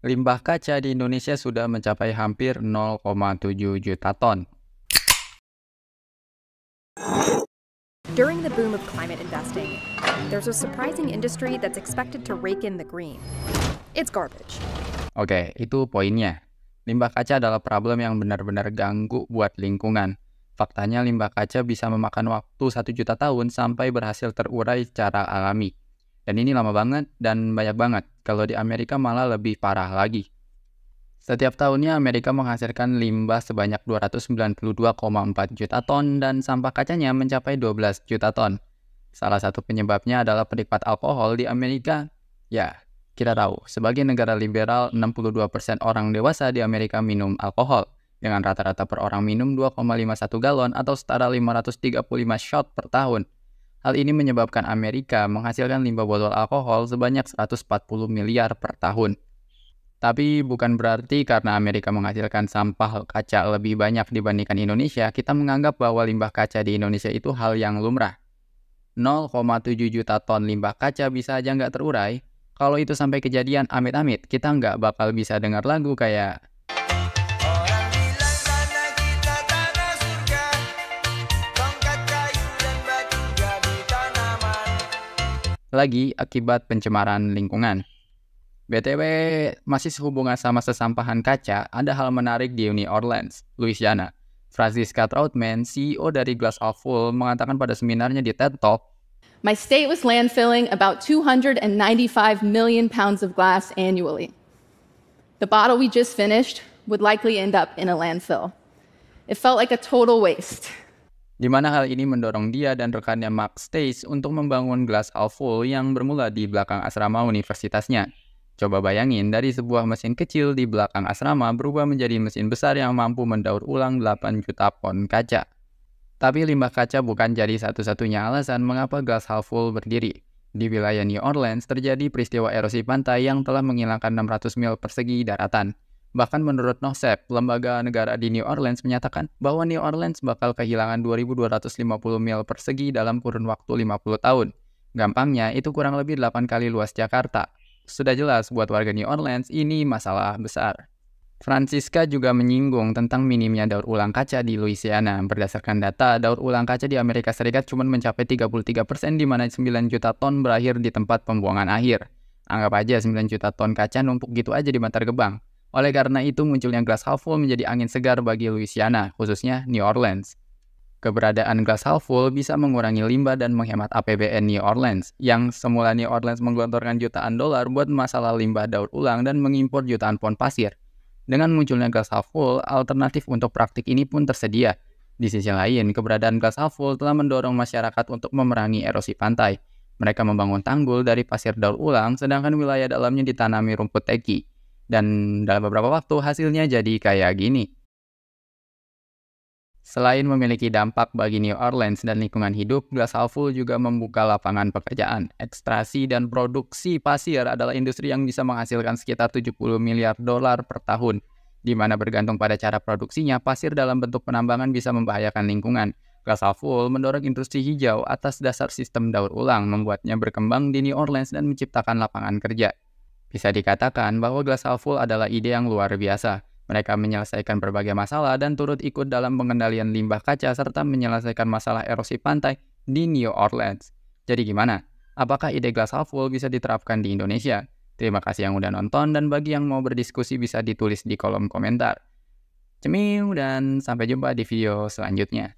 Limbah kaca di Indonesia sudah mencapai hampir 0,7 juta ton. During the boom of climate investing, there's a surprising industry that's expected to rake in the green. It's garbage. Oke, itu poinnya. Limbah kaca adalah problem yang benar-benar ganggu buat lingkungan. Faktanya limbah kaca bisa memakan waktu 1 juta tahun sampai berhasil terurai secara alami. Dan ini lama banget dan banyak banget. Kalau di Amerika malah lebih parah lagi. Setiap tahunnya Amerika menghasilkan limbah sebanyak 292,4 juta ton dan sampah kacanya mencapai 12 juta ton. Salah satu penyebabnya adalah penikmat alkohol di Amerika. Ya, kita tahu, sebagai negara liberal, 62% orang dewasa di Amerika minum alkohol, dengan rata-rata per orang minum 2,51 galon atau setara 535 shot per tahun. Hal ini menyebabkan Amerika menghasilkan limbah botol alkohol sebanyak 140 miliar per tahun. Tapi bukan berarti karena Amerika menghasilkan sampah kaca lebih banyak dibandingkan Indonesia, kita menganggap bahwa limbah kaca di Indonesia itu hal yang lumrah. 0,7 juta ton limbah kaca bisa aja nggak terurai. Kalau itu sampai kejadian amit-amit, kita nggak bakal bisa dengar lagu kayak Orang bilang tanah kita tanah surga, tongkat kayu dan batu jadi tanaman. lagi akibat pencemaran lingkungan. BTW, masih sehubungan sama sesampahan kaca, ada hal menarik di New Orleans, Louisiana. Franziska Troutman, CEO dari Glass Half Full, mengatakan pada seminarnya di TED Talk, My state was landfilling about 295 million pounds of glass annually. The bottle we just finished would likely end up in a landfill. It felt like a total waste. di mana hal ini mendorong dia dan rekannya Mark Stace untuk membangun Glass Half Full yang bermula di belakang asrama universitasnya. Coba bayangin, dari sebuah mesin kecil di belakang asrama berubah menjadi mesin besar yang mampu mendaur ulang 8 juta pon kaca. Tapi limbah kaca bukan jadi satu-satunya alasan mengapa Glass Half Full berdiri. Di wilayah New Orleans terjadi peristiwa erosi pantai yang telah menghilangkan 600 mil persegi daratan. Bahkan menurut NOCEP, lembaga negara di New Orleans menyatakan bahwa New Orleans bakal kehilangan 2.250 mil persegi dalam kurun waktu 50 tahun. Gampangnya, itu kurang lebih 8 kali luas Jakarta. Sudah jelas buat warga New Orleans ini masalah besar. Franziska juga menyinggung tentang minimnya daur ulang kaca di Louisiana. Berdasarkan data, daur ulang kaca di Amerika Serikat cuma mencapai 33%, di mana 9 juta ton berakhir di tempat pembuangan akhir. Anggap aja 9 juta ton kaca numpuk gitu aja di Bantar Gebang. Oleh karena itu, munculnya Glass Half Full menjadi angin segar bagi Louisiana, khususnya New Orleans. Keberadaan Glass Half Full bisa mengurangi limbah dan menghemat APBN New Orleans, yang semula New Orleans menggelontorkan jutaan dolar buat masalah limbah daur ulang dan mengimpor jutaan pon pasir. Dengan munculnya Glass Half Full, alternatif untuk praktik ini pun tersedia. Di sisi lain, keberadaan Glass Half Full telah mendorong masyarakat untuk memerangi erosi pantai. Mereka membangun tanggul dari pasir daur ulang, sedangkan wilayah dalamnya ditanami rumput teki. Dan dalam beberapa waktu, hasilnya jadi kayak gini. Selain memiliki dampak bagi New Orleans dan lingkungan hidup, Glass Half Full juga membuka lapangan pekerjaan. Ekstraksi dan produksi pasir adalah industri yang bisa menghasilkan sekitar 70 miliar dolar per tahun, di mana bergantung pada cara produksinya, pasir dalam bentuk penambangan bisa membahayakan lingkungan. Glass Half Full mendorong industri hijau atas dasar sistem daur ulang, membuatnya berkembang di New Orleans dan menciptakan lapangan kerja. Bisa dikatakan bahwa Glass Half Full adalah ide yang luar biasa. Mereka menyelesaikan berbagai masalah dan turut ikut dalam pengendalian limbah kaca serta menyelesaikan masalah erosi pantai di New Orleans. Jadi gimana? Apakah ide Glass Half Full bisa diterapkan di Indonesia? Terima kasih yang udah nonton, dan bagi yang mau berdiskusi bisa ditulis di kolom komentar. Cemiu, dan sampai jumpa di video selanjutnya.